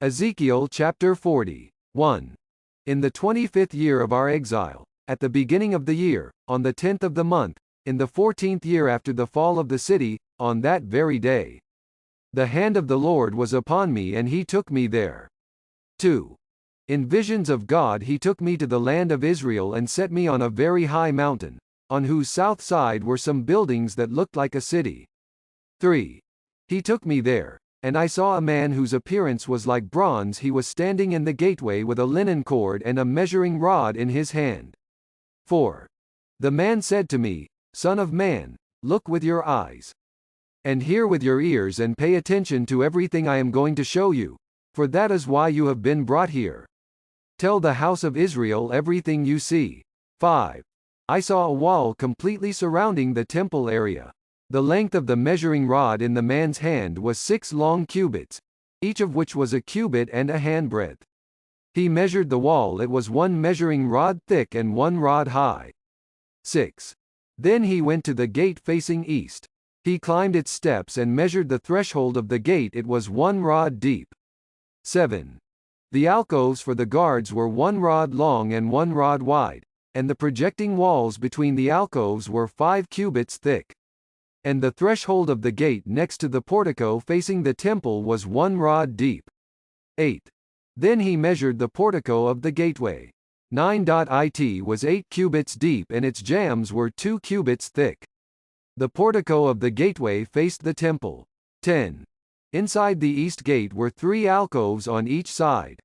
Ezekiel chapter 40. 1. In the 25th year of our exile, at the beginning of the year, on the 10th of the month, in the 14th year after the fall of the city, on that very day, the hand of the Lord was upon me and he took me there. 2. In visions of God he took me to the land of Israel and set me on a very high mountain, on whose south side were some buildings that looked like a city. 3. He took me there, and I saw a man whose appearance was like bronze. He was standing in the gateway with a linen cord and a measuring rod in his hand. 4. The man said to me, Son of man, look with your eyes, and hear with your ears and pay attention to everything I am going to show you, for that is why you have been brought here. Tell the house of Israel everything you see. 5. I saw a wall completely surrounding the temple area. The length of the measuring rod in the man's hand was 6 long cubits, each of which was a cubit and a handbreadth. He measured the wall. It was 1 measuring rod thick and 1 rod high. 6. Then he went to the gate facing east. He climbed its steps and measured the threshold of the gate. It was 1 rod deep. 7. The alcoves for the guards were 1 rod long and 1 rod wide, and the projecting walls between the alcoves were 5 cubits thick. And the threshold of the gate next to the portico facing the temple was 1 rod deep. 8. Then he measured the portico of the gateway. 9.it was 8 cubits deep and its jambs were 2 cubits thick. The portico of the gateway faced the temple. 10. Inside the east gate were 3 alcoves on each side.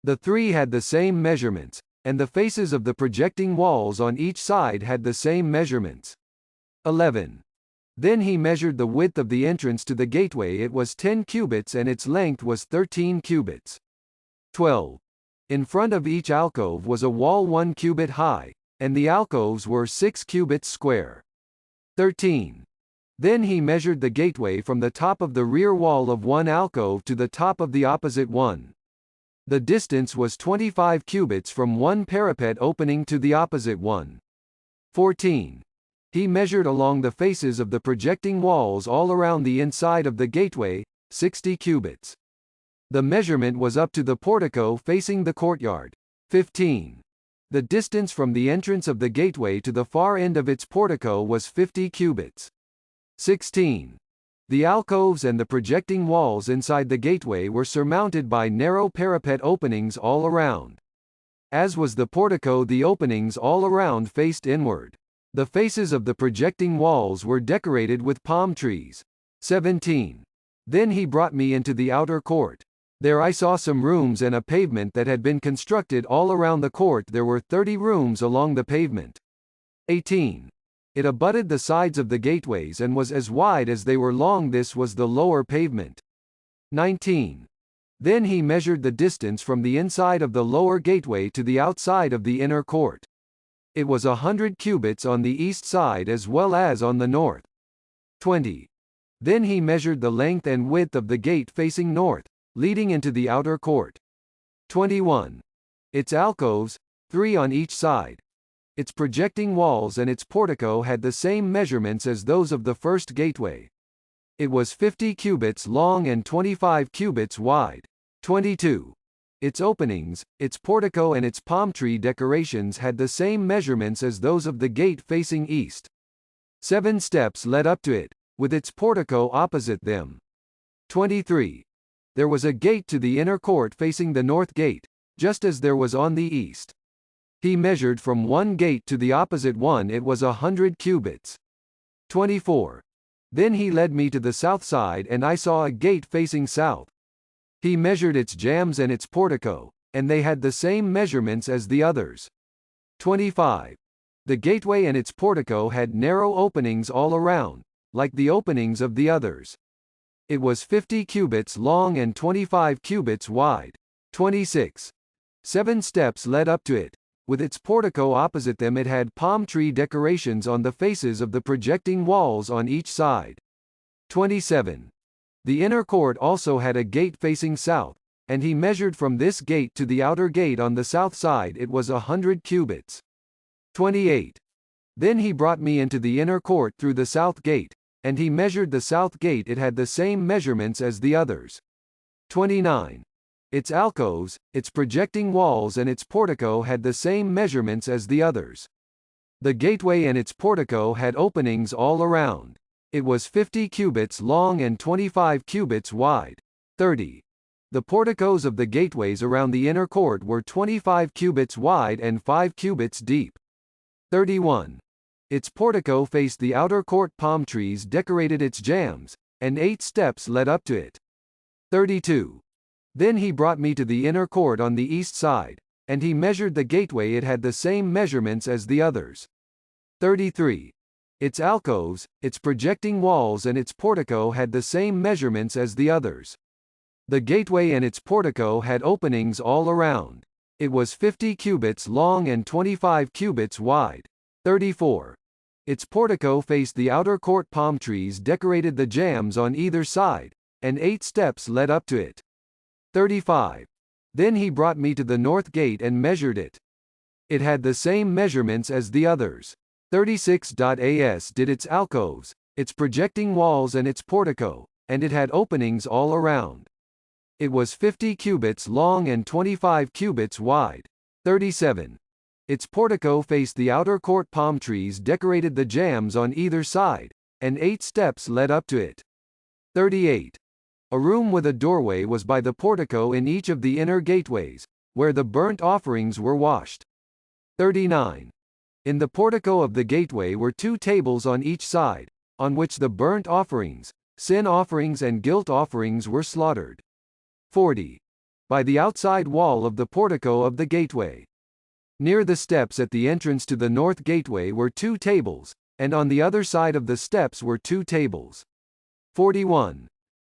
The 3 had the same measurements, and the faces of the projecting walls on each side had the same measurements. 11. Then he measured the width of the entrance to the gateway. It was 10 cubits and its length was 13 cubits. 12. In front of each alcove was a wall 1 cubit high, and the alcoves were 6 cubits square. 13. Then he measured the gateway from the top of the rear wall of one alcove to the top of the opposite one. The distance was 25 cubits from one parapet opening to the opposite one. 14. He measured along the faces of the projecting walls all around the inside of the gateway, 60 cubits. The measurement was up to the portico facing the courtyard. 15. The distance from the entrance of the gateway to the far end of its portico was 50 cubits. 16. The alcoves and the projecting walls inside the gateway were surmounted by narrow parapet openings all around. As was the portico, the openings all around faced inward. The faces of the projecting walls were decorated with palm trees. 17. Then he brought me into the outer court. There I saw some rooms and a pavement that had been constructed all around the court. There were 30 rooms along the pavement. 18. It abutted the sides of the gateways and was as wide as they were long. This was the lower pavement. 19. Then he measured the distance from the inside of the lower gateway to the outside of the inner court. It was 100 cubits on the east side as well as on the north. 20. Then he measured the length and width of the gate facing north, leading into the outer court. 21. Its alcoves, 3 on each side. Its projecting walls and its portico had the same measurements as those of the first gateway. It was 50 cubits long and 25 cubits wide. 22. Its openings, its portico and its palm tree decorations had the same measurements as those of the gate facing east. 7 steps led up to it, with its portico opposite them. 23. There was a gate to the inner court facing the north gate, just as there was on the east. He measured from one gate to the opposite one. It was 100 cubits. 24. Then he led me to the south side and I saw a gate facing south. He measured its jambs and its portico, and they had the same measurements as the others. 25. The gateway and its portico had narrow openings all around, like the openings of the others. It was 50 cubits long and 25 cubits wide. 26. 7 steps led up to it. With its portico opposite them, it had palm tree decorations on the faces of the projecting walls on each side. 27. The inner court also had a gate facing south, and he measured from this gate to the outer gate on the south side. It was 100 cubits. 28. Then he brought me into the inner court through the south gate, and he measured the south gate. It had the same measurements as the others. 29. Its alcoves, its projecting walls and its portico had the same measurements as the others. The gateway and its portico had openings all around. It was 50 cubits long and 25 cubits wide. 30. The porticos of the gateways around the inner court were 25 cubits wide and 5 cubits deep. 31. Its portico faced the outer court. Palm trees decorated its jambs, and 8 steps led up to it. 32. Then he brought me to the inner court on the east side, and he measured the gateway. It had the same measurements as the others. 33. Its alcoves, its projecting walls and its portico had the same measurements as the others. The gateway and its portico had openings all around. It was 50 cubits long and 25 cubits wide. 34. Its portico faced the outer court. Palm trees decorated the jambs on either side, and 8 steps led up to it. 35. Then he brought me to the north gate and measured it. It had the same measurements as the others. 36. As did its alcoves, its projecting walls and its portico, and it had openings all around. It was 50 cubits long and 25 cubits wide. 37. Its portico faced the outer court. Palm trees decorated the jambs on either side, and 8 steps led up to it. 38. A room with a doorway was by the portico in each of the inner gateways, where the burnt offerings were washed. 39. In the portico of the gateway were 2 tables on each side, on which the burnt offerings, sin offerings and guilt offerings were slaughtered. 40. By the outside wall of the portico of the gateway, near the steps at the entrance to the north gateway were 2 tables, and on the other side of the steps were 2 tables. 41.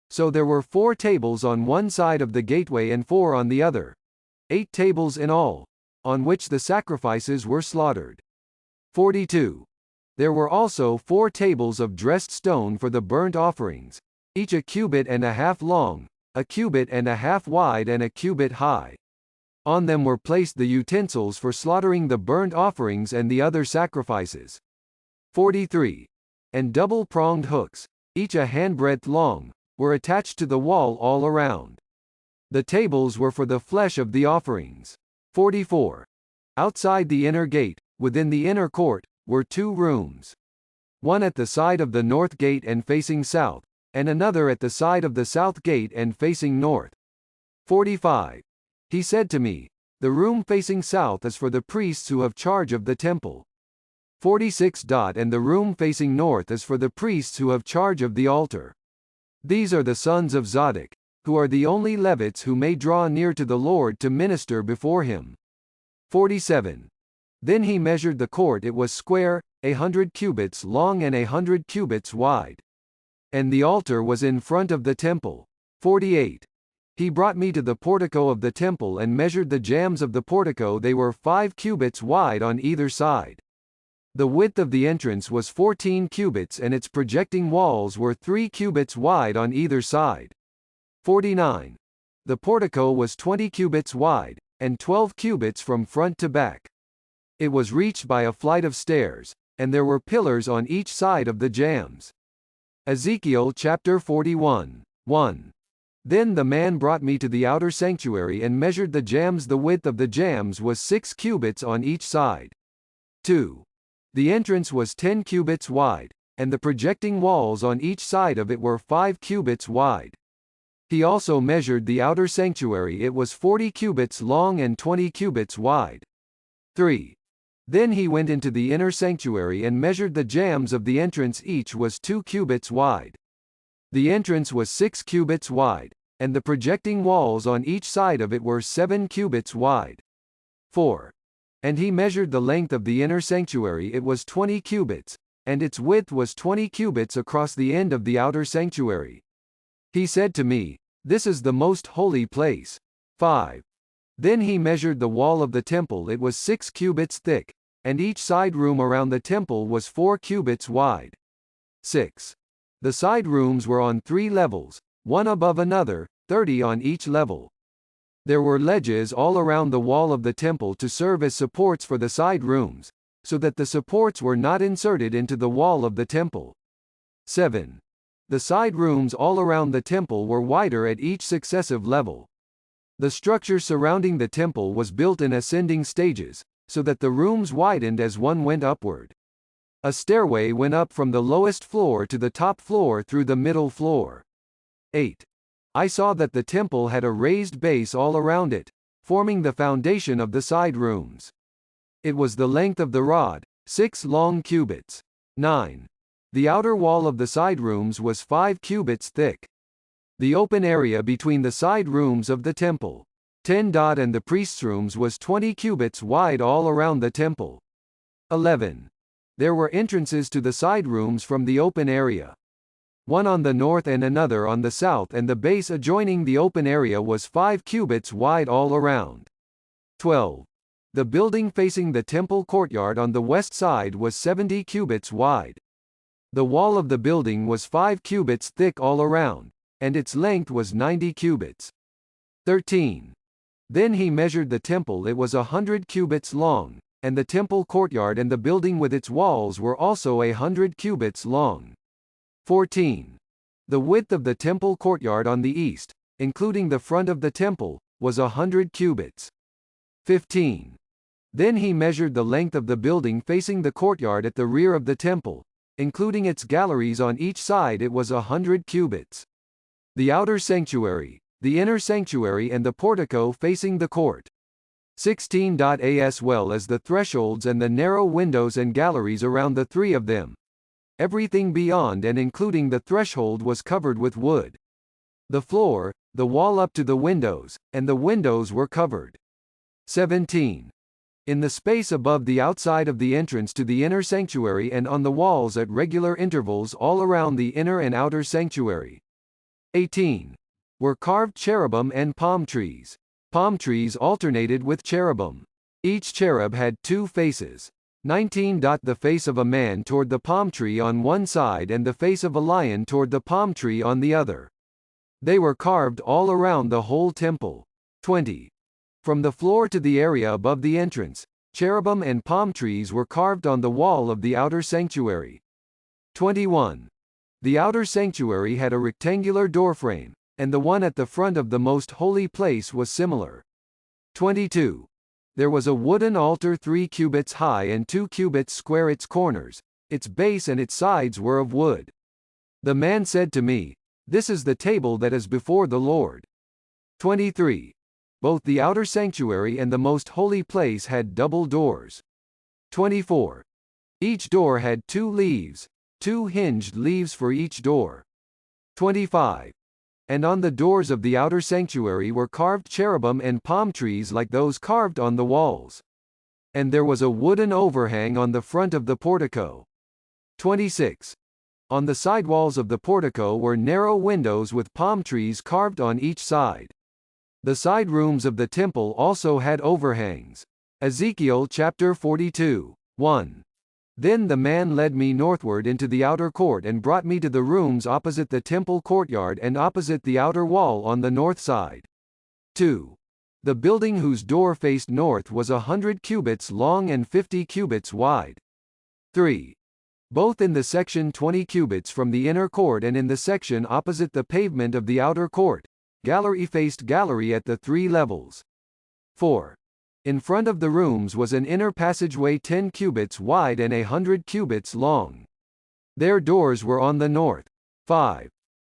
So there were 4 tables on one side of the gateway and 4 on the other. 8 tables in all, on which the sacrifices were slaughtered. 42. There were also 4 tables of dressed stone for the burnt offerings, each a cubit and a half long, a cubit and a half wide and a cubit high. On them were placed the utensils for slaughtering the burnt offerings and the other sacrifices. 43. And double-pronged hooks, each a handbreadth long, were attached to the wall all around. The tables were for the flesh of the offerings. 44. Outside the inner gate, within the inner court, were 2 rooms. One at the side of the north gate and facing south, and another at the side of the south gate and facing north. 45. He said to me, the room facing south is for the priests who have charge of the temple. 46. And the room facing north is for the priests who have charge of the altar. These are the sons of Zadok, who are the only Levites who may draw near to the Lord to minister before him. 47. Then he measured the court. It was square, 100 cubits long and 100 cubits wide. And the altar was in front of the temple. 48. He brought me to the portico of the temple and measured the jambs of the portico. They were 5 cubits wide on either side. The width of the entrance was 14 cubits and its projecting walls were 3 cubits wide on either side. 49. The portico was 20 cubits wide, and 12 cubits from front to back. It was reached by a flight of stairs, and there were pillars on each side of the jambs. Ezekiel chapter 41. 1. Then the man brought me to the outer sanctuary and measured the jambs. The width of the jambs was 6 cubits on each side. 2. The entrance was 10 cubits wide, and the projecting walls on each side of it were 5 cubits wide. He also measured the outer sanctuary. It was 40 cubits long and 20 cubits wide. 3. Then he went into the inner sanctuary and measured the jambs of the entrance. Each was 2 cubits wide. The entrance was 6 cubits wide, and the projecting walls on each side of it were 7 cubits wide. 4. And he measured the length of the inner sanctuary. It was 20 cubits, and its width was 20 cubits across the end of the outer sanctuary. He said to me, "This is the most holy place." 5. Then he measured the wall of the temple. It was 6 cubits thick, and each side room around the temple was 4 cubits wide. 6. The side rooms were on 3 levels, one above another, 30 on each level. There were ledges all around the wall of the temple to serve as supports for the side rooms, so that the supports were not inserted into the wall of the temple. 7. The side rooms all around the temple were wider at each successive level. The structure surrounding the temple was built in ascending stages, so that the rooms widened as one went upward. A stairway went up from the lowest floor to the top floor through the middle floor. 8. I saw that the temple had a raised base all around it, forming the foundation of the side rooms. It was the length of the rod, 6 long cubits. 9. The outer wall of the side rooms was 5 cubits thick. The open area between the side rooms of the temple, 10. And the priests' rooms was 20 cubits wide all around the temple. 11. There were entrances to the side rooms from the open area, one on the north and another on the south, and the base adjoining the open area was 5 cubits wide all around. 12. The building facing the temple courtyard on the west side was 70 cubits wide. The wall of the building was 5 cubits thick all around, and its length was 90 cubits. 13. Then he measured the temple. It was 100 cubits long, and the temple courtyard and the building with its walls were also 100 cubits long. 14. The width of the temple courtyard on the east, including the front of the temple, was 100 cubits. 15. Then he measured the length of the building facing the courtyard at the rear of the temple, including its galleries on each side. It was 100 cubits. The outer sanctuary, the inner sanctuary and the portico facing the court. 16. As well as the thresholds and the narrow windows and galleries around the 3 of them. Everything beyond and including the threshold was covered with wood. The floor, the wall up to the windows, and the windows were covered. 17. In the space above the outside of the entrance to the inner sanctuary and on the walls at regular intervals all around the inner and outer sanctuary. 18. Were carved cherubim and palm trees. Palm trees alternated with cherubim. Each cherub had 2 faces. 19. The face of a man toward the palm tree on one side and the face of a lion toward the palm tree on the other. They were carved all around the whole temple. 20. From the floor to the area above the entrance, cherubim and palm trees were carved on the wall of the outer sanctuary. 21. The outer sanctuary had a rectangular doorframe, and the one at the front of the most holy place was similar. 22. There was a wooden altar 3 cubits high and 2 cubits square. Its corners, its base and its sides were of wood. The man said to me, "This is the table that is before the Lord." 23. Both the outer sanctuary and the most holy place had double doors. 24. Each door had 2 leaves, 2 hinged leaves for each door. 25. And on the doors of the outer sanctuary were carved cherubim and palm trees like those carved on the walls. And there was a wooden overhang on the front of the portico. 26. On the side walls of the portico were narrow windows with palm trees carved on each side. The side rooms of the temple also had overhangs. Ezekiel chapter 42. 1. Then the man led me northward into the outer court and brought me to the rooms opposite the temple courtyard and opposite the outer wall on the north side. 2. The building whose door faced north was 100 cubits long and 50 cubits wide. 3. Both in the section 20 cubits from the inner court and in the section opposite the pavement of the outer court, gallery faced gallery at the 3 levels. 4. In front of the rooms was an inner passageway 10 cubits wide and 100 cubits long. Their doors were on the north. 5.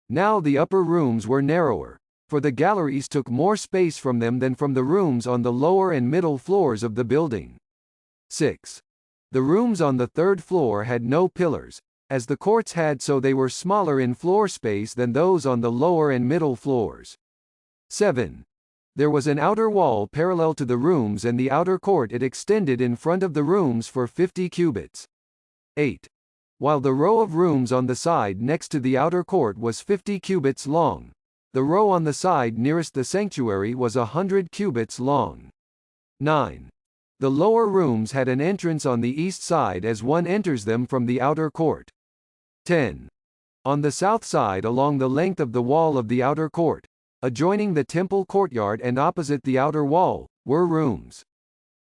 Now the upper rooms were narrower, for the galleries took more space from them than from the rooms on the lower and middle floors of the building. 6. The rooms on the 3rd floor had no pillars, as the courts had, so they were smaller in floor space than those on the lower and middle floors. 7. There was an outer wall parallel to the rooms and the outer court. It extended in front of the rooms for 50 cubits. 8. While the row of rooms on the side next to the outer court was 50 cubits long, the row on the side nearest the sanctuary was 100 cubits long. 9. The lower rooms had an entrance on the east side as one enters them from the outer court. 10. On the south side along the length of the wall of the outer court, adjoining the temple courtyard and opposite the outer wall, were rooms.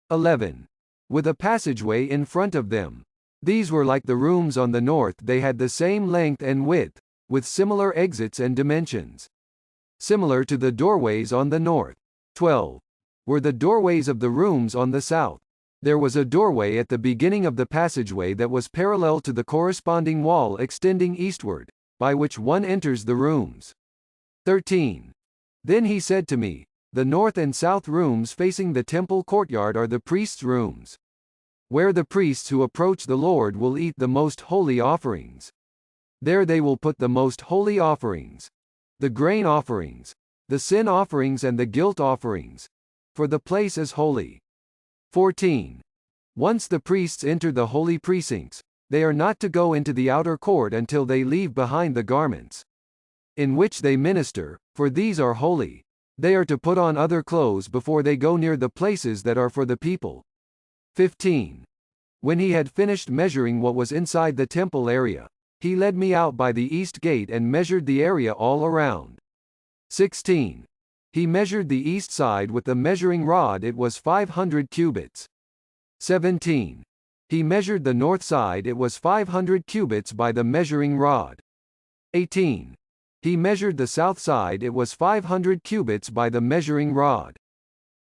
11. With a passageway in front of them. These were like the rooms on the north. They had the same length and width, with similar exits and dimensions. Similar to the doorways on the north. 12. Were the doorways of the rooms on the south. There was a doorway at the beginning of the passageway that was parallel to the corresponding wall extending eastward, by which one enters the rooms. 13. Then he said to me, the north and south rooms facing the temple courtyard are the priests' rooms, where the priests who approach the Lord will eat the most holy offerings. There they will put the most holy offerings, the grain offerings, the sin offerings and the guilt offerings, for the place is holy. 14. Once the priests enter the holy precincts, they are not to go into the outer court until they leave behind the garments in which they minister, for these are holy. They are to put on other clothes before they go near the places that are for the people. 15. When he had finished measuring what was inside the temple area, he led me out by the east gate and measured the area all around. 16. He measured the east side with the measuring rod, it was 500 cubits. 17. He measured the north side, it was 500 cubits by the measuring rod. 18. He measured the south side, it was 500 cubits by the measuring rod.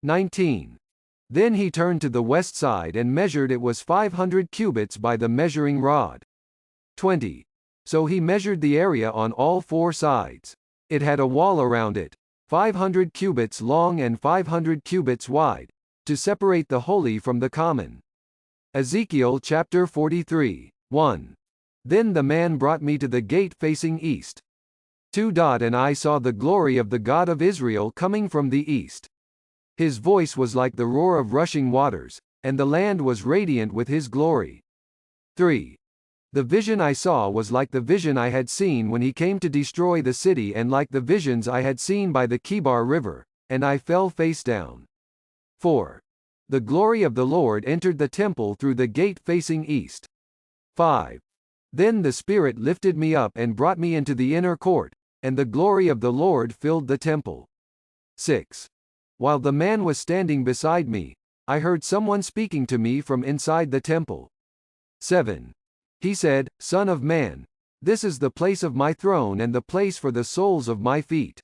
19. Then he turned to the west side and measured, it was 500 cubits by the measuring rod. 20. So he measured the area on all four sides. It had a wall around it, 500 cubits long and 500 cubits wide, to separate the holy from the common. Ezekiel chapter 43, 1. Then the man brought me to the gate facing east. 2. And I saw the glory of the God of Israel coming from the east. His voice was like the roar of rushing waters, and the land was radiant with his glory. 3. The vision I saw was like the vision I had seen when he came to destroy the city and like the visions I had seen by the Kibar River, and I fell face down. 4. The glory of the Lord entered the temple through the gate facing east. 5. Then the Spirit lifted me up and brought me into the inner court, and the glory of the Lord filled the temple. 6. While the man was standing beside me, I heard someone speaking to me from inside the temple. 7. He said, Son of man, this is the place of my throne and the place for the soles of my feet.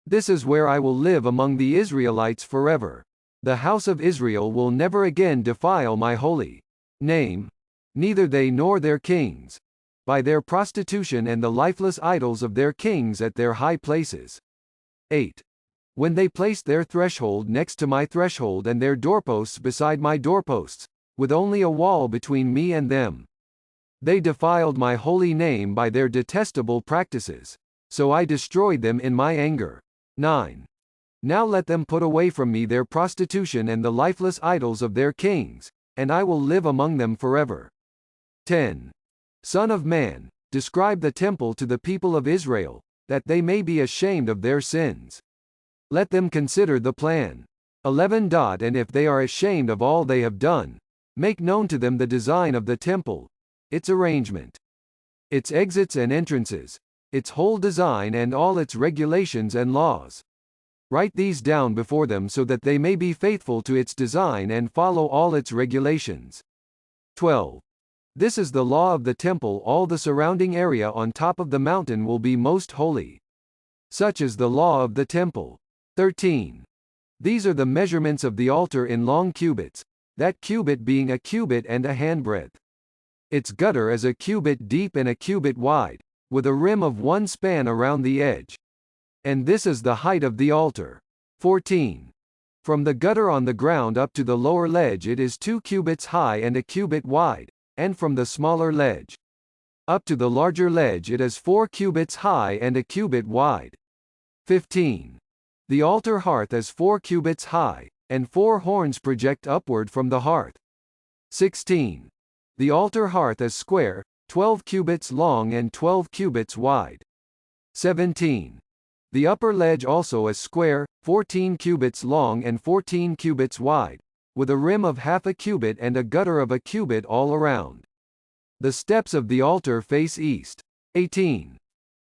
This is where I will live among the Israelites forever. The house of Israel will never again defile my holy name, neither they nor their kings, by their prostitution and the lifeless idols of their kings at their high places. 8. When they placed their threshold next to my threshold and their doorposts beside my doorposts, with only a wall between me and them, they defiled my holy name by their detestable practices. So I destroyed them in my anger. 9. Now let them put away from me their prostitution and the lifeless idols of their kings, and I will live among them forever. 10. Son of man, describe the temple to the people of Israel, that they may be ashamed of their sins. Let them consider the plan. 11. And if they are ashamed of all they have done, make known to them the design of the temple, its arrangement, its exits and entrances, its whole design and all its regulations and laws. Write these down before them so that they may be faithful to its design and follow all its regulations. 12. This is the law of the temple. All the surrounding area on top of the mountain will be most holy. Such is the law of the temple. 13. These are the measurements of the altar in long cubits, that cubit being a cubit and a handbreadth. Its gutter is a cubit deep and a cubit wide, with a rim of 1 span around the edge. And this is the height of the altar. 14. From the gutter on the ground up to the lower ledge it is 2 cubits high and a cubit wide, and from the smaller ledge up to the larger ledge it is 4 cubits high and a cubit wide. 15. The altar hearth is 4 cubits high, and 4 horns project upward from the hearth. 16. The altar hearth is square, 12 cubits long and 12 cubits wide. 17. The upper ledge also is square, 14 cubits long and 14 cubits wide, with a rim of half a cubit and a gutter of a cubit all around. The steps of the altar face east. 18.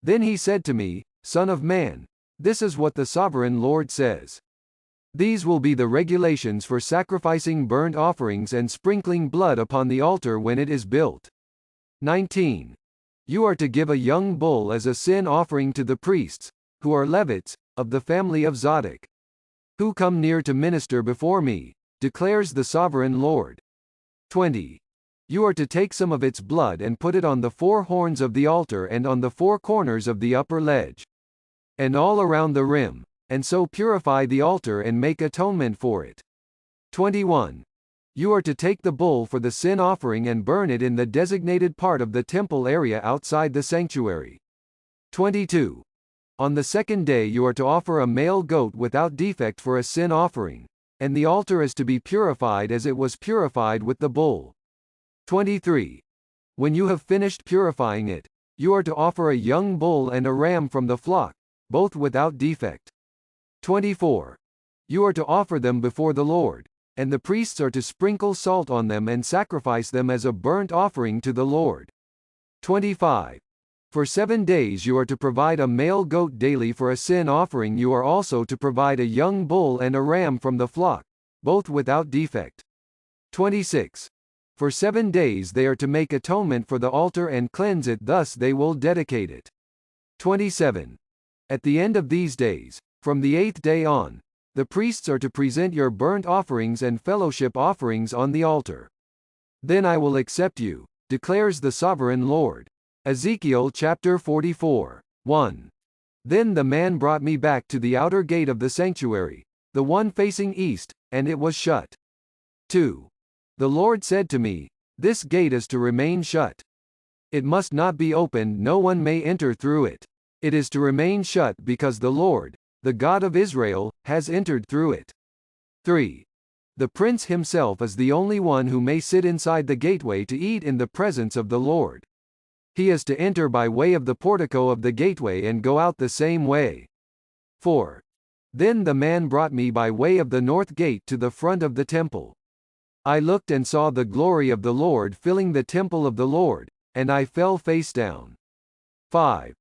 Then he said to me, Son of man, this is what the sovereign Lord says. These will be the regulations for sacrificing burnt offerings and sprinkling blood upon the altar when it is built. 19. You are to give a young bull as a sin offering to the priests, who are Levites, of the family of Zadok. who come near to minister before me, declares the sovereign Lord. 20. You are to take some of its blood and put it on the four horns of the altar and on the four corners of the upper ledge, and all around the rim, and so purify the altar and make atonement for it. 21. You are to take the bull for the sin offering and burn it in the designated part of the temple area outside the sanctuary. 22. On the second day you are to offer a male goat without defect for a sin offering, and the altar is to be purified as it was purified with the bull. 23. When you have finished purifying it, you are to offer a young bull and a ram from the flock, both without defect. 24. You are to offer them before the Lord, and the priests are to sprinkle salt on them and sacrifice them as a burnt offering to the Lord. 25. For 7 days you are to provide a male goat daily for a sin offering. You are also to provide a young bull and a ram from the flock, both without defect. 26. For 7 days they are to make atonement for the altar and cleanse it, thus they will dedicate it. 27. At the end of these days, from the 8th day on, the priests are to present your burnt offerings and fellowship offerings on the altar. Then I will accept you, declares the sovereign Lord. Ezekiel chapter 44. 1. Then the man brought me back to the outer gate of the sanctuary, the one facing east, and it was shut. 2. The Lord said to me, This gate is to remain shut. It must not be opened, no one may enter through it. It is to remain shut because the Lord, the God of Israel, has entered through it. 3. The prince himself is the only one who may sit inside the gateway to eat in the presence of the Lord. He is to enter by way of the portico of the gateway and go out the same way. 4. Then the man brought me by way of the north gate to the front of the temple. I looked and saw the glory of the Lord filling the temple of the Lord, and I fell face down. 5.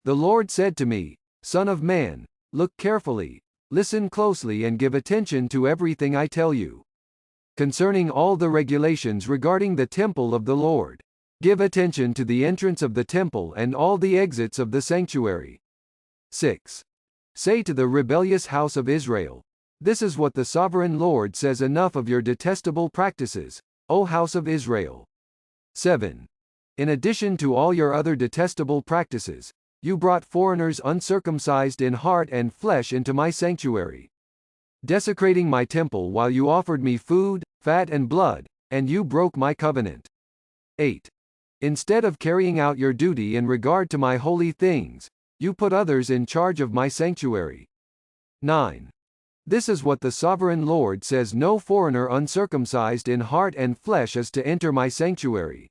The Lord said to me, Son of man, look carefully, listen closely and give attention to everything I tell you concerning all the regulations regarding the temple of the Lord. Give attention to the entrance of the temple and all the exits of the sanctuary. 6. Say to the rebellious house of Israel, This is what the sovereign Lord says: Enough of your detestable practices, O house of Israel. 7. In addition to all your other detestable practices, you brought foreigners uncircumcised in heart and flesh into my sanctuary, desecrating my temple while you offered me food, fat and blood, and you broke my covenant. 8. Instead of carrying out your duty in regard to my holy things, you put others in charge of my sanctuary. 9. This is what the sovereign Lord says: No foreigner uncircumcised in heart and flesh is to enter my sanctuary.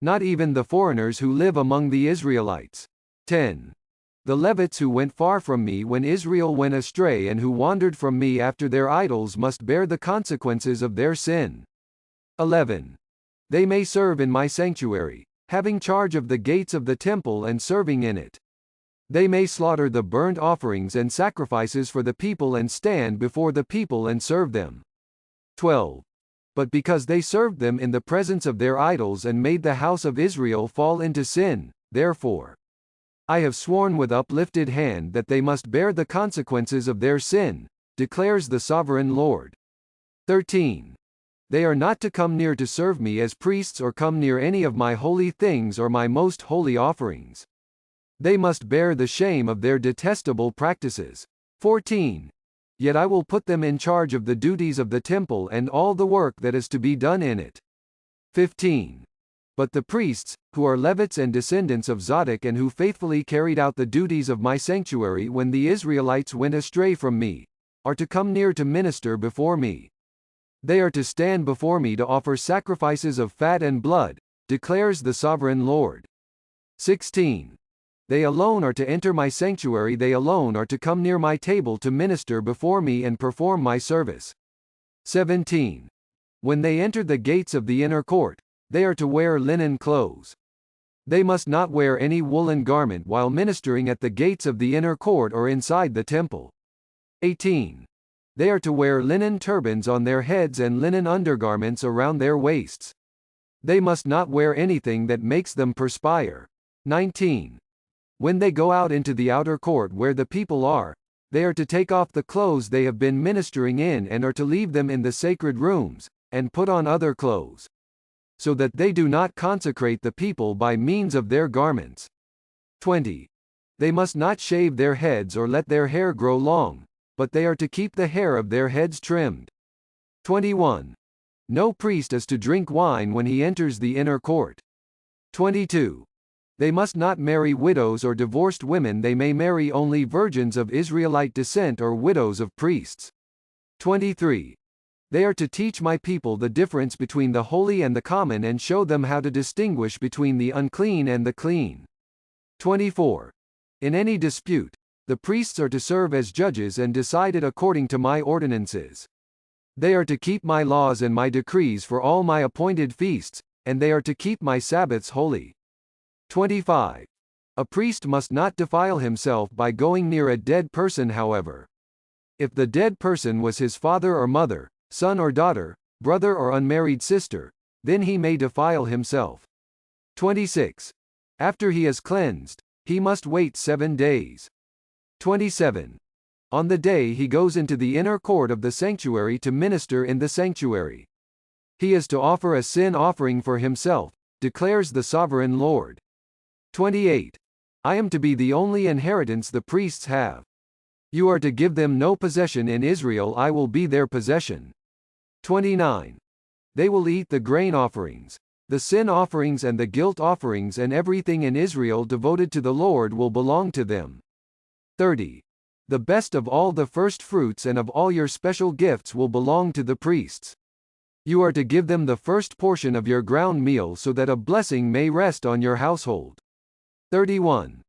Not even the foreigners who live among the Israelites. 10. The Levites who went far from me when Israel went astray and who wandered from me after their idols must bear the consequences of their sin. 11. They may serve in my sanctuary, having charge of the gates of the temple and serving in it. They may slaughter the burnt offerings and sacrifices for the people and stand before the people and serve them. 12. But because they served them in the presence of their idols and made the house of Israel fall into sin, therefore I have sworn with uplifted hand that they must bear the consequences of their sin, declares the sovereign Lord. 13. They are not to come near to serve me as priests or come near any of my holy things or my most holy offerings. They must bear the shame of their detestable practices. 14. Yet I will put them in charge of the duties of the temple and all the work that is to be done in it. 15. But the priests, who are Levites and descendants of Zadok and who faithfully carried out the duties of my sanctuary when the Israelites went astray from me, are to come near to minister before me. They are to stand before me to offer sacrifices of fat and blood, declares the sovereign Lord. 16. They alone are to enter my sanctuary, they alone are to come near my table to minister before me and perform my service. 17. When they enter the gates of the inner court, they are to wear linen clothes. They must not wear any woolen garment while ministering at the gates of the inner court or inside the temple. 18. They are to wear linen turbans on their heads and linen undergarments around their waists. They must not wear anything that makes them perspire. 19. When they go out into the outer court where the people are, They are to take off the clothes they have been ministering in and are to leave them in the sacred rooms, and put on other clothes, so that they do not consecrate the people by means of their garments. 20. They must not shave their heads or let their hair grow long, but they are to keep the hair of their heads trimmed. 21. No priest is to drink wine when he enters the inner court. 22. They must not marry widows or divorced women. They may marry only virgins of Israelite descent or widows of priests. 23. They are to teach my people the difference between the holy and the common and show them how to distinguish between the unclean and the clean. 24. In any dispute, the priests are to serve as judges and decide it according to my ordinances. They are to keep my laws and my decrees for all my appointed feasts, and they are to keep my Sabbaths holy. 25. A priest must not defile himself by going near a dead person. However, if the dead person was his father or mother, son or daughter, brother or unmarried sister, then he may defile himself. 26. After he is cleansed, he must wait 7 days. 27. On the day he goes into the inner court of the sanctuary to minister in the sanctuary, he is to offer a sin offering for himself, declares the sovereign Lord. 28. I am to be the only inheritance the priests have. You are to give them no possession in Israel. I will be their possession. 29. They will eat the grain offerings, the sin offerings and the guilt offerings, and everything in Israel devoted to the Lord will belong to them. 30. The best of all the first fruits and of all your special gifts will belong to the priests. You are to give them the first portion of your ground meal so that a blessing may rest on your household. 31.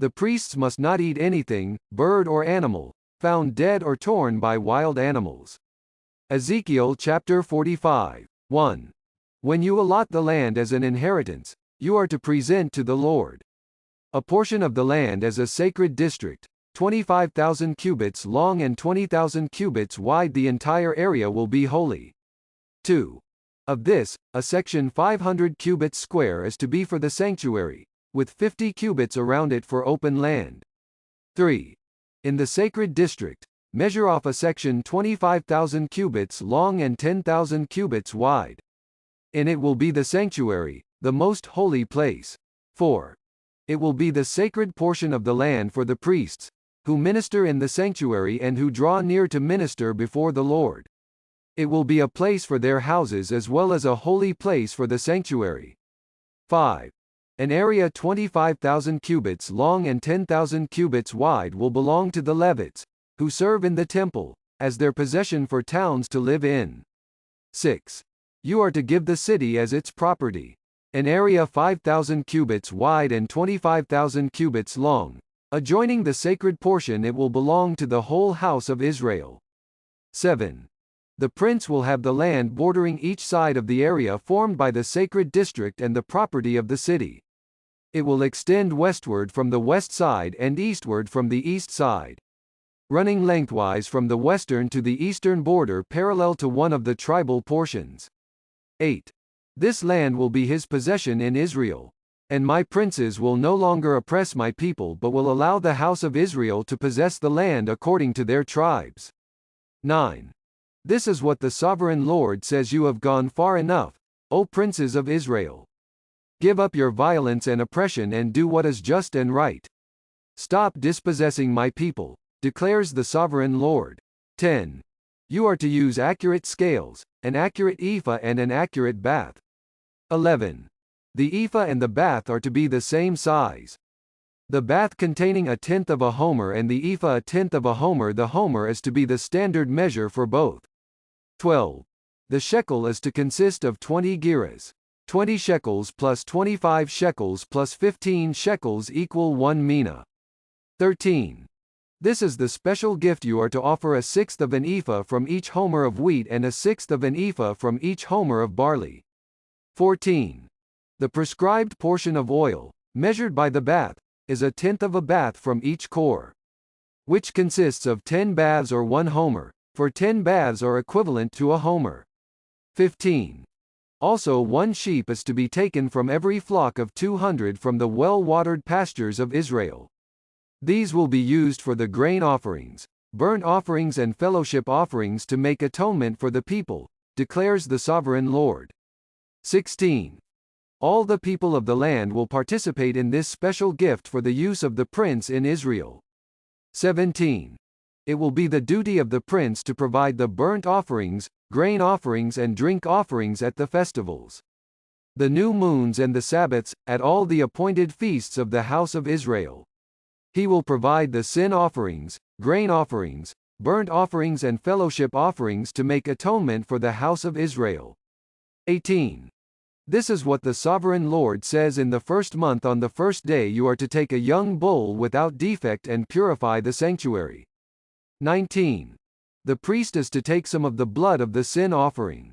The priests must not eat anything, bird or animal, found dead or torn by wild animals. Ezekiel chapter 45. 1. When you allot the land as an inheritance, you are to present to the Lord a portion of the land as a sacred district, 25,000 cubits long and 20,000 cubits wide. The entire area will be holy. 2. Of this, a section 500 cubits square is to be for the sanctuary, with 50 cubits around it for open land. 3. In the sacred district, measure off a section 25,000 cubits long and 10,000 cubits wide. In it will be the sanctuary, the most holy place. 4. It will be the sacred portion of the land for the priests, who minister in the sanctuary and who draw near to minister before the Lord. It will be a place for their houses as well as a holy place for the sanctuary. 5. An area 25,000 cubits long and 10,000 cubits wide will belong to the Levites, who serve in the temple, as their possession for towns to live in. 6. You are to give the city as its property. An area 5,000 cubits wide and 25,000 cubits long. Adjoining the sacred portion it will belong to the whole house of Israel. 7. The prince will have the land bordering each side of the area formed by the sacred district and the property of the city. It will extend westward from the west side and eastward from the east side, running lengthwise from the western to the eastern border parallel to one of the tribal portions. 8. This land will be his possession in Israel. And my princes will no longer oppress my people but will allow the house of Israel to possess the land according to their tribes. 9. This is what the sovereign Lord says: you have gone far enough, O princes of Israel. Give up your violence and oppression and do what is just and right. Stop dispossessing my people, declares the sovereign Lord. 10. You are to use accurate scales, an accurate ephah and an accurate bath. 11. The ephah and the bath are to be the same size. The bath containing 1/10 of a homer and the ephah 1/10 of a homer. The homer is to be the standard measure for both. 12. The shekel is to consist of 20 gerahs. 20 shekels plus 25 shekels plus 15 shekels equal 1 mina. 13. This is the special gift: you are to offer 1/6 of an ephah from each homer of wheat and 1/6 of an ephah from each homer of barley. 14. The prescribed portion of oil, measured by the bath, is 1/10 of a bath from each core, which consists of 10 baths or 1 homer, for 10 baths are equivalent to a homer. 15. Also 1 sheep is to be taken from every flock of 200 from the well-watered pastures of Israel. These will be used for the grain offerings, burnt offerings and fellowship offerings to make atonement for the people, declares the sovereign Lord. 16. All the people of the land will participate in this special gift for the use of the prince in Israel. 17. It will be the duty of the prince to provide the burnt offerings, grain offerings and drink offerings at the festivals, the new moons and the Sabbaths, at all the appointed feasts of the house of Israel. He will provide the sin offerings, grain offerings, burnt offerings and fellowship offerings to make atonement for the house of Israel. 18. This is what the sovereign Lord says: in the first month on the first day you are to take a young bull without defect and purify the sanctuary. 19. The priest is to take some of the blood of the sin offering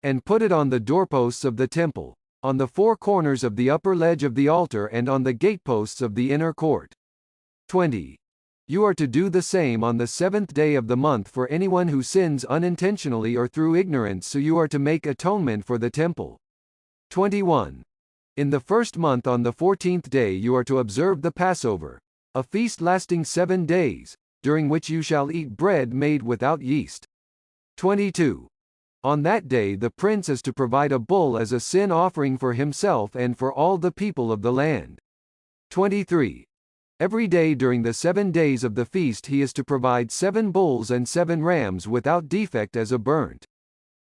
and put it on the doorposts of the temple, on the four corners of the upper ledge of the altar and on the gateposts of the inner court. 20. You are to do the same on the seventh day of the month for anyone who sins unintentionally or through ignorance, so you are to make atonement for the temple. 21. In the first month on the 14th day you are to observe the Passover, a feast lasting 7 days, during which you shall eat bread made without yeast. 22. On that day the prince is to provide a bull as a sin offering for himself and for all the people of the land. 23. Every day during the 7 days of the feast he is to provide 7 bulls and 7 rams without defect as a burnt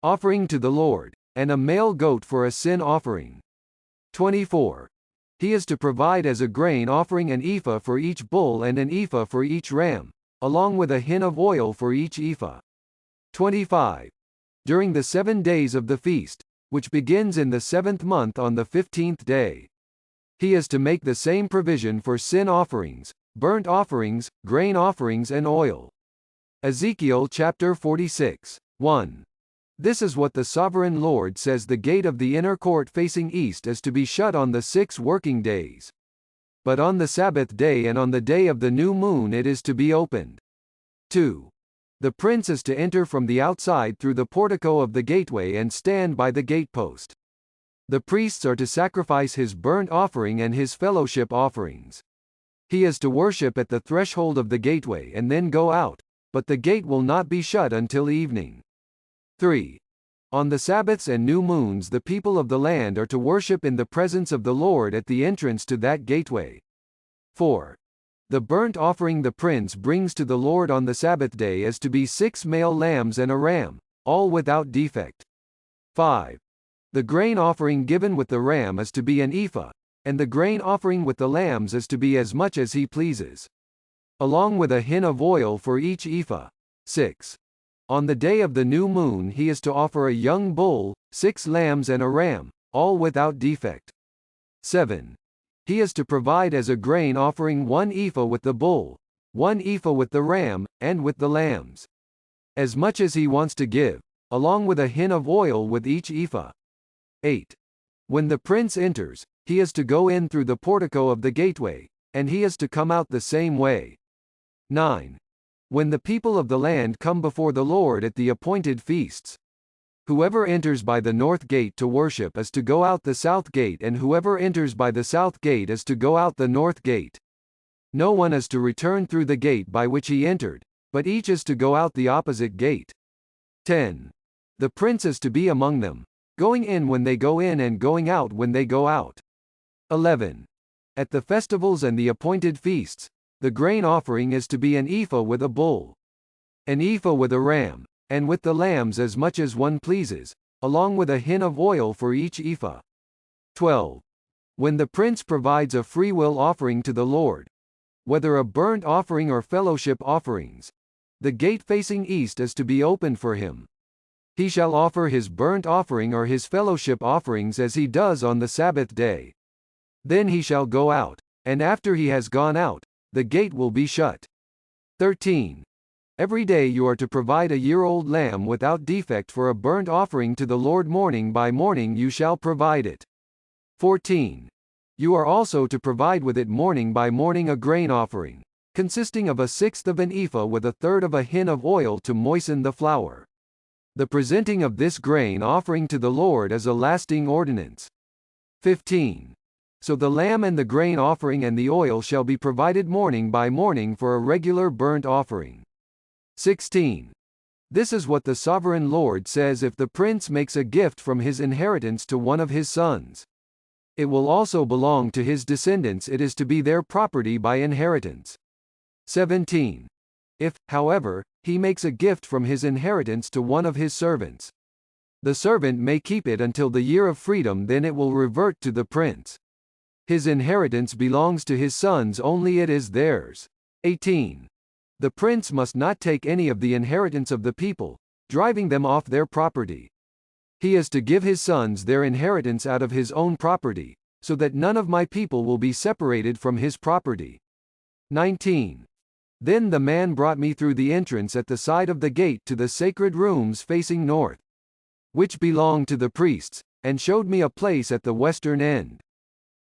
offering to the Lord, and a male goat for a sin offering. 24. He is to provide as a grain offering an ephah for each bull and an ephah for each ram, along with a hin of oil for each ephah. 25. During the 7 days of the feast, which begins in the 7th month on the 15th day, he is to make the same provision for sin offerings, burnt offerings, grain offerings and oil. Ezekiel chapter 46. 1. This is what the sovereign Lord says: the gate of the inner court facing east is to be shut on the 6 working days. But on the Sabbath day and on the day of the new moon it is to be opened. 2. The prince is to enter from the outside through the portico of the gateway and stand by the gatepost. The priests are to sacrifice his burnt offering and his fellowship offerings. He is to worship at the threshold of the gateway and then go out, but the gate will not be shut until evening. 3. On the Sabbaths and new moons the people of the land are to worship in the presence of the Lord at the entrance to that gateway. 4. The burnt offering the prince brings to the Lord on the Sabbath day is to be 6 male lambs and a ram, all without defect. 5. The grain offering given with the ram is to be an ephah, and the grain offering with the lambs is to be as much as he pleases, along with a hin of oil for each ephah. 6. On the day of the new moon he is to offer a young bull, 6 lambs and a ram, all without defect. 7. He is to provide as a grain offering 1 ephah with the bull, 1 ephah with the ram, and with the lambs, as much as he wants to give, along with a hin of oil with each ephah. 8. When the prince enters, he is to go in through the portico of the gateway, and he is to come out the same way. 9. When the people of the land come before the Lord at the appointed feasts, whoever enters by the north gate to worship is to go out the south gate, and whoever enters by the south gate is to go out the north gate. No one is to return through the gate by which he entered, but each is to go out the opposite gate. 10. The prince is to be among them, going in when they go in and going out when they go out. 11. At the festivals and the appointed feasts, the grain offering is to be an ephah with a bull, an ephah with a ram, and with the lambs as much as one pleases, along with a hin of oil for each ephah. 12. When the prince provides a freewill offering to the Lord, whether a burnt offering or fellowship offerings, the gate facing east is to be opened for him. He shall offer his burnt offering or his fellowship offerings as he does on the Sabbath day. Then he shall go out, and after he has gone out, the gate will be shut. 13. Every day you are to provide a year-old lamb without defect for a burnt offering to the Lord. Morning by morning you shall provide it. 14. You are also to provide with it morning by morning a grain offering, consisting of 1/6 of an ephah with 1/3 of a hin of oil to moisten the flour. The presenting of this grain offering to the Lord is a lasting ordinance. 15. So the lamb and the grain offering and the oil shall be provided morning by morning for a regular burnt offering. 16. This is what the sovereign Lord says: if the prince makes a gift from his inheritance to one of his sons, it will also belong to his descendants, it is to be their property by inheritance. 17. If, however, he makes a gift from his inheritance to one of his servants, the servant may keep it until the year of freedom, then it will revert to the prince. His inheritance belongs to his sons only, it is theirs. 18. The prince must not take any of the inheritance of the people, driving them off their property. He is to give his sons their inheritance out of his own property, so that none of my people will be separated from his property. 19. Then the man brought me through the entrance at the side of the gate to the sacred rooms facing north, which belonged to the priests, and showed me a place at the western end.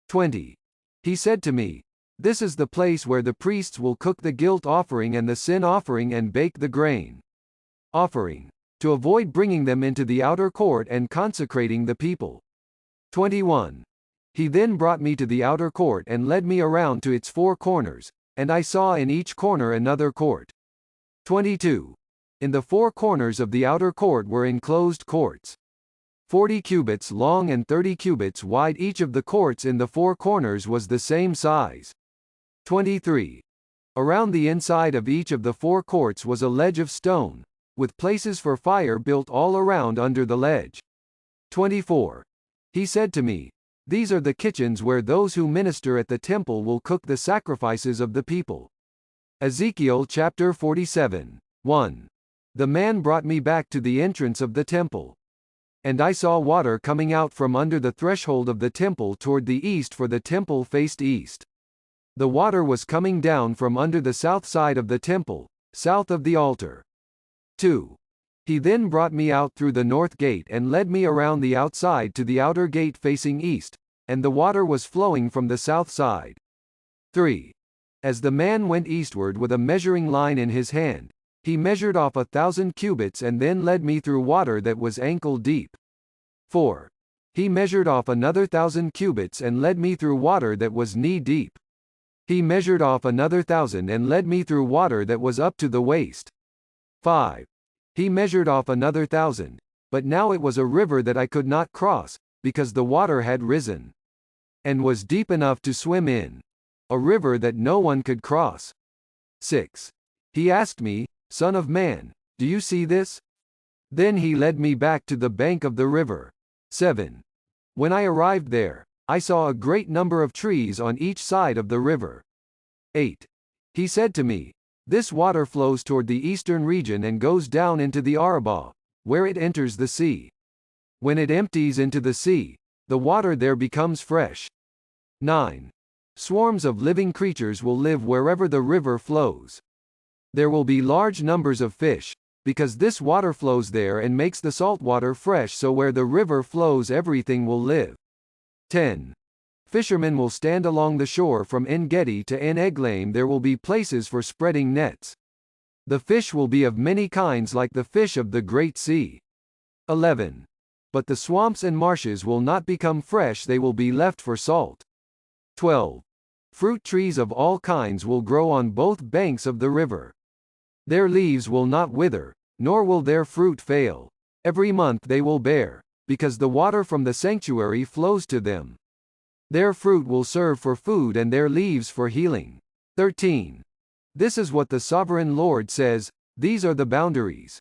20. He said to me, "This is the place where the priests will cook the guilt offering and the sin offering and bake the grain offering, to avoid bringing them into the outer court and consecrating the people." 21. He then brought me to the outer court and led me around to its four corners, and I saw in each corner another court. 22. In the four corners of the outer court were enclosed courts, 40 cubits long and 30 cubits wide. Each of the courts in the four corners was the same size. 23. Around the inside of each of the four courts was a ledge of stone, with places for fire built all around under the ledge. 24. He said to me, "These are the kitchens where those who minister at the temple will cook the sacrifices of the people." Ezekiel chapter 47. 1. The man brought me back to the entrance of the temple, and I saw water coming out from under the threshold of the temple toward the east, for the temple faced east. The water was coming down from under the south side of the temple, south of the altar. 2. He then brought me out through the north gate and led me around the outside to the outer gate facing east, and the water was flowing from the south side. 3. As the man went eastward with a measuring line in his hand, he measured off 1,000 cubits and then led me through water that was ankle deep. 4. He measured off another 1,000 cubits and led me through water that was knee deep. He measured off another 1,000 and led me through water that was up to the waist. 5. He measured off another 1,000, but now it was a river that I could not cross, because the water had risen, and was deep enough to swim in. A river that no one could cross. 6. He asked me, "Son of man, do you see this?" Then he led me back to the bank of the river. 7. When I arrived there, I saw a great number of trees on each side of the river. 8. He said to me, "This water flows toward the eastern region and goes down into the Arabah, where it enters the sea. When it empties into the sea, the water there becomes fresh." 9. Swarms of living creatures will live wherever the river flows. There will be large numbers of fish, because this water flows there and makes the salt water fresh, so where the river flows everything will live. 10. Fishermen will stand along the shore from En-Gedi to En-Eglaim. There will be places for spreading nets. The fish will be of many kinds like the fish of the Great Sea. 11. But the swamps and marshes will not become fresh, they will be left for salt. 12. Fruit trees of all kinds will grow on both banks of the river. Their leaves will not wither, nor will their fruit fail. Every month they will bear, because the water from the sanctuary flows to them. Their fruit will serve for food and their leaves for healing. 13. This is what the sovereign Lord says: these are the boundaries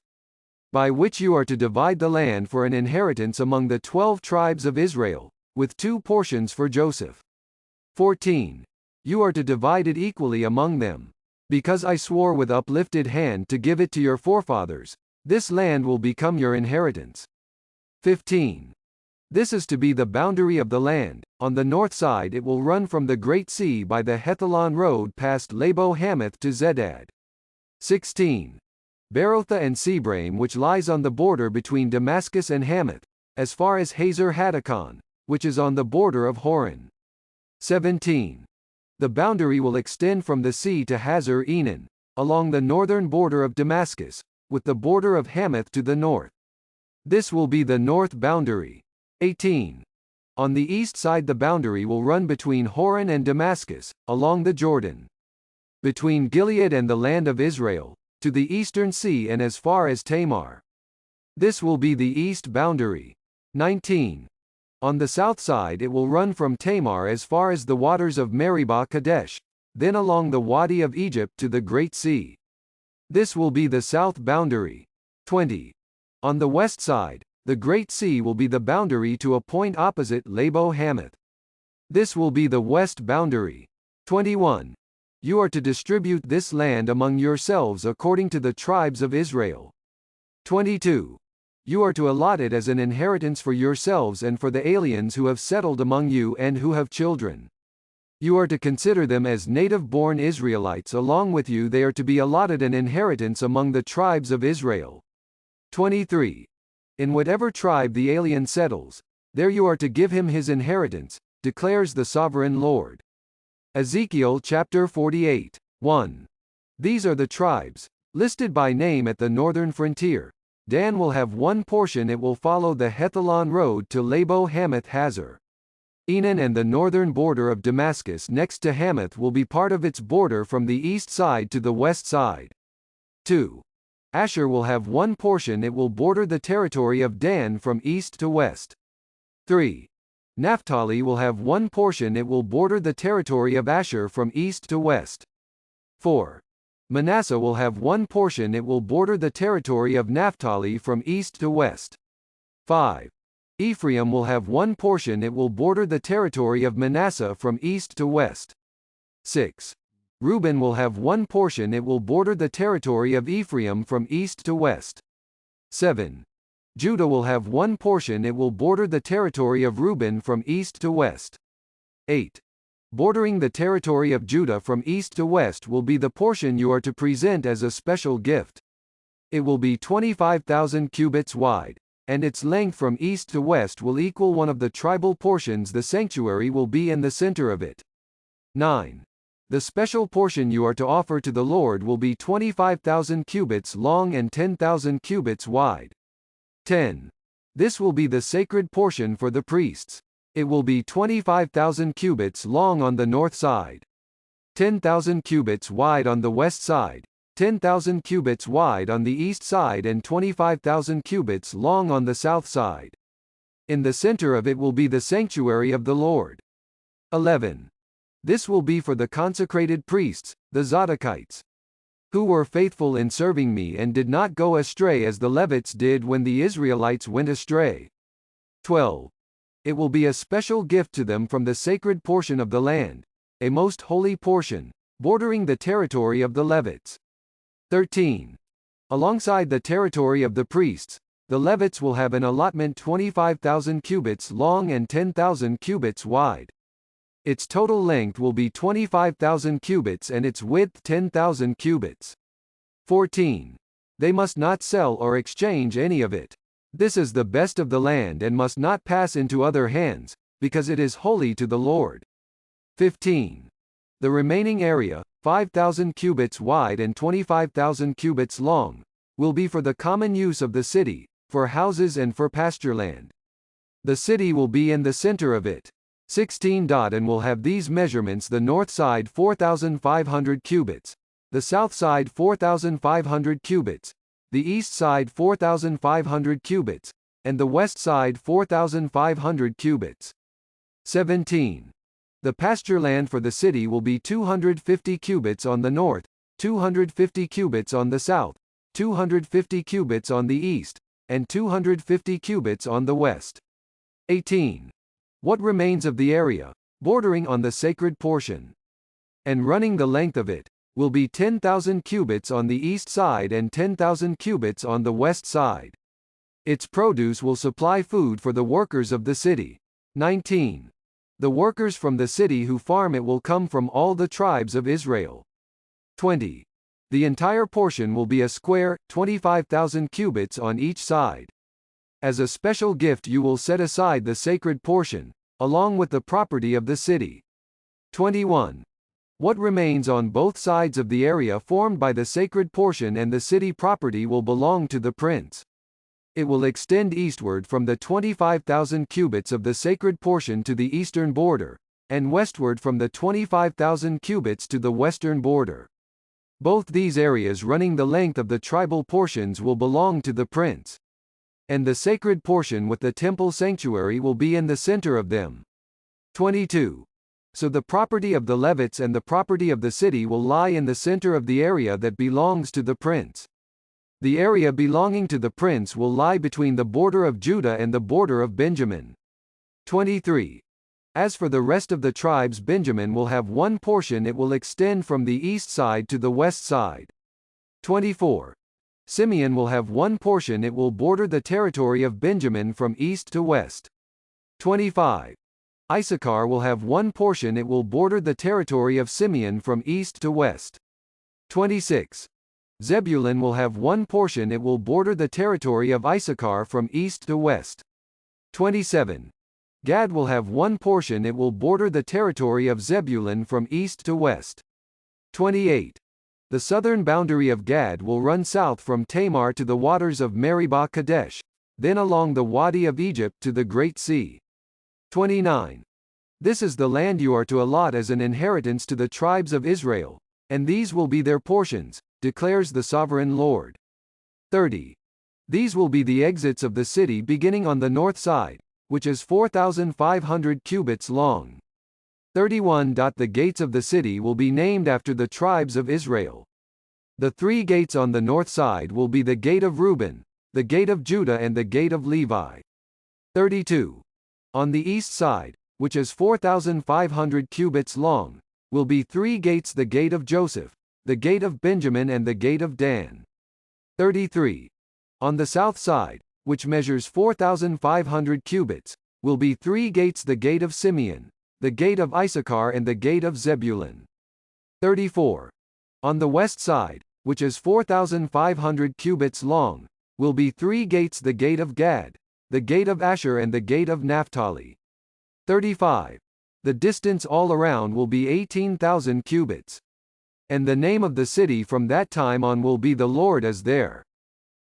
by which you are to divide the land for an inheritance among the 12 tribes of Israel, with 2 portions for Joseph. 14. You are to divide it equally among them. Because I swore with uplifted hand to give it to your forefathers, this land will become your inheritance. 15. This is to be the boundary of the land. On the north side it will run from the Great Sea by the Hethlon road past Labo-Hamath to Zedad. 16. Berotha and Sebraim, which lies on the border between Damascus and Hamath, as far as Hazer Hatticon, which is on the border of Horon. 17. The boundary will extend from the sea to Hazar Enan, along the northern border of Damascus, with the border of Hamath to the north. This will be the north boundary. 18. On the east side the boundary will run between Horan and Damascus, along the Jordan. Between Gilead and the land of Israel, to the eastern sea and as far as Tamar. This will be the east boundary. 19. On the south side it will run from Tamar as far as the waters of Meribah Kadesh, then along the Wadi of Egypt to the Great Sea. This will be the south boundary. 20. On the west side, the Great Sea will be the boundary to a point opposite Labo Hamath. This will be the west boundary. 21. You are to distribute this land among yourselves according to the tribes of Israel. 22. You are to allot it as an inheritance for yourselves and for the aliens who have settled among you and who have children. You are to consider them as native-born Israelites. Along with you they are to be allotted an inheritance among the tribes of Israel. 23. In whatever tribe the alien settles, there you are to give him his inheritance, declares the sovereign Lord. Ezekiel chapter 48. 1. These are the tribes, listed by name at the northern frontier. Dan will have one portion. It will follow the Hethlon road to Labo Hamath Hazor. Enan and the northern border of Damascus next to Hamath will be part of its border from the east side to the west side. 2. Asher will have one portion. It will border the territory of Dan from east to west. 3. Naphtali will have one portion. It will border the territory of Asher from east to west. 4. Manasseh will have one portion. It will border the territory of Naphtali from east to west. 5. Ephraim will have one portion. It will border the territory of Manasseh from east to west. 6. Reuben will have one portion. It will border the territory of Ephraim from east to west. 7. Judah will have one portion. It will border the territory of Reuben from east to west. 8. Bordering the territory of Judah from east to west will be the portion you are to present as a special gift. It will be 25,000 cubits wide, and its length from east to west will equal one of the tribal portions. The sanctuary will be in the center of it. 9. The special portion you are to offer to the Lord will be 25,000 cubits long and 10,000 cubits wide. 10. This will be the sacred portion for the priests. It will be 25,000 cubits long on the north side, 10,000 cubits wide on the west side, 10,000 cubits wide on the east side and 25,000 cubits long on the south side. In the center of it will be the sanctuary of the Lord. 11. This will be for the consecrated priests, the Zadokites, who were faithful in serving me and did not go astray as the Levites did when the Israelites went astray. 12. It will be a special gift to them from the sacred portion of the land, a most holy portion, bordering the territory of the Levites. 13. Alongside the territory of the priests, the Levites will have an allotment 25,000 cubits long and 10,000 cubits wide. Its total length will be 25,000 cubits and its width 10,000 cubits. 14. They must not sell or exchange any of it. This is the best of the land and must not pass into other hands, because it is holy to the Lord. 15. The remaining area, 5,000 cubits wide and 25,000 cubits long, will be for the common use of the city, for houses and for pastureland. The city will be in the center of it. 16. And will have these measurements: the north side 4,500 cubits, the south side 4,500 cubits, the east side 4,500 cubits, and the west side 4,500 cubits. 17. The pasture land for the city will be 250 cubits on the north, 250 cubits on the south, 250 cubits on the east, and 250 cubits on the west. 18. What remains of the area, bordering on the sacred portion, and running the length of it, will be 10,000 cubits on the east side and 10,000 cubits on the west side. Its produce will supply food for the workers of the city. 19. The workers from the city who farm it will come from all the tribes of Israel. 20. The entire portion will be a square, 25,000 cubits on each side. As a special gift you will set aside the sacred portion, along with the property of the city. 21. What remains on both sides of the area formed by the sacred portion and the city property will belong to the prince. it will extend eastward from the 25,000 cubits of the sacred portion to the eastern border, and westward from the 25,000 cubits to the western border. Both these areas running the length of the tribal portions will belong to the prince. And the sacred portion with the temple sanctuary will be in the center of them. 22. So the property of the Levites and the property of the city will lie in the center of the area that belongs to the prince. The area belonging to the prince will lie between the border of Judah and the border of Benjamin. 23. As for the rest of the tribes, Benjamin will have one portion, it will extend from the east side to the west side. 24. Simeon will have one portion, it will border the territory of Benjamin from east to west. 25. Issachar will have one portion, it will border the territory of Simeon from east to west. 26. Zebulun will have one portion, it will border the territory of Issachar from east to west. 27. Gad will have one portion, it will border the territory of Zebulun from east to west. 28. The southern boundary of Gad will run south from Tamar to the waters of Meribah Kadesh, then along the Wadi of Egypt to the Great Sea. 29. This is the land you are to allot as an inheritance to the tribes of Israel, and these will be their portions, declares the sovereign Lord. 30. These will be the exits of the city beginning on the north side, which is 4,500 cubits long. 31. The gates of the city will be named after the tribes of Israel. The three gates on the north side will be the gate of Reuben, the gate of Judah and the gate of Levi. 32. On the east side, which is 4,500 cubits long, will be three gates, the gate of Joseph, the gate of Benjamin and the gate of Dan. 33. On the south side, which measures 4,500 cubits, will be three gates, the gate of Simeon, the gate of Issachar and the gate of Zebulun. 34. On the west side, which is 4,500 cubits long, will be three gates, the gate of Gad, the gate of Asher and the gate of Naphtali. 35. The distance all around will be 18,000 cubits. And the name of the city from that time on will be The Lord is there.